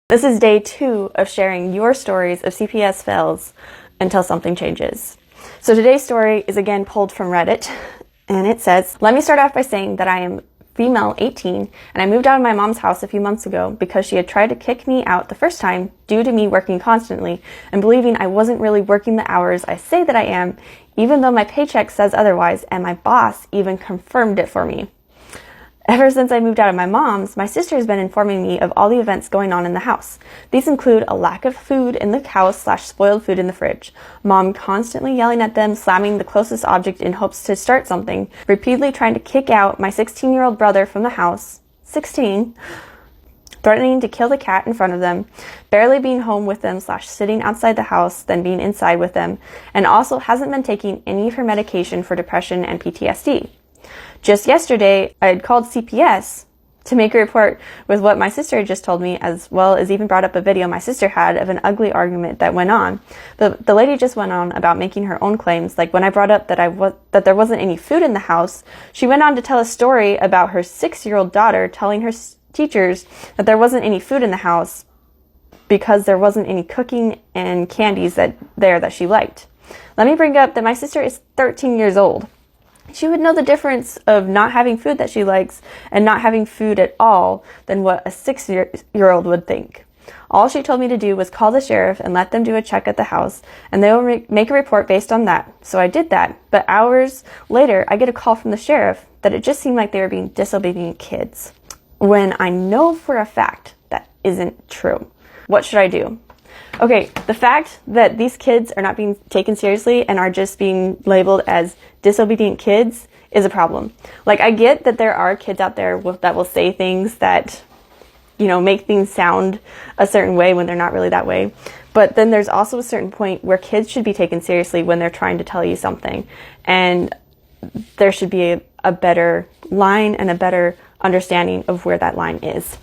This is day 2 of sharing your stories of CPS fails until something changes. So today's story is again pulled from Reddit, and it says, "Let me start off by saying that I am female 18 and I moved out of my mom's house a few months ago because she had tried to kick me out the first time due to me working constantly and believing I wasn't really working the hours I say that I am, even though my paycheck says otherwise, and my boss even confirmed it for me. Ever since I moved out of my mom's, my sister has been informing me of all the events going on in the house. These include a lack of food in the house / spoiled food in the fridge, mom constantly yelling at them, slamming the closest object in hopes to start something, repeatedly trying to kick out my 16-year-old brother from the house, 16, threatening to kill the cat in front of them, barely being home with them / sitting outside the house, then being inside with them, and also hasn't been taking any of her medication for depression and PTSD. Just yesterday, I had called CPS to make a report with what my sister had just told me, as well as even brought up a video my sister had of an ugly argument that went on. The lady just went on about making her own claims, like when I brought up that there wasn't any food in the house, she went on to tell a story about her 6-year-old daughter telling her teachers that there wasn't any food in the house because there wasn't any cooking and candies that she liked. Let me bring up that my sister is 13 years old. She would know the difference of not having food that she likes and not having food at all than what a 6-year-old would think. All she told me to do was call the sheriff and let them do a check at the house, and they will make a report based on that. So I did that, but hours later, I get a call from the sheriff that it just seemed like they were being disobedient kids, when I know for a fact that isn't true. What should I do? Okay, the fact that these kids are not being taken seriously and are just being labeled as disobedient kids is a problem. Like, I get that there are kids out there that will say things that, make things sound a certain way when they're not really that way. But then there's also a certain point where kids should be taken seriously when they're trying to tell you something. And there should be a better line and a better understanding of where that line is.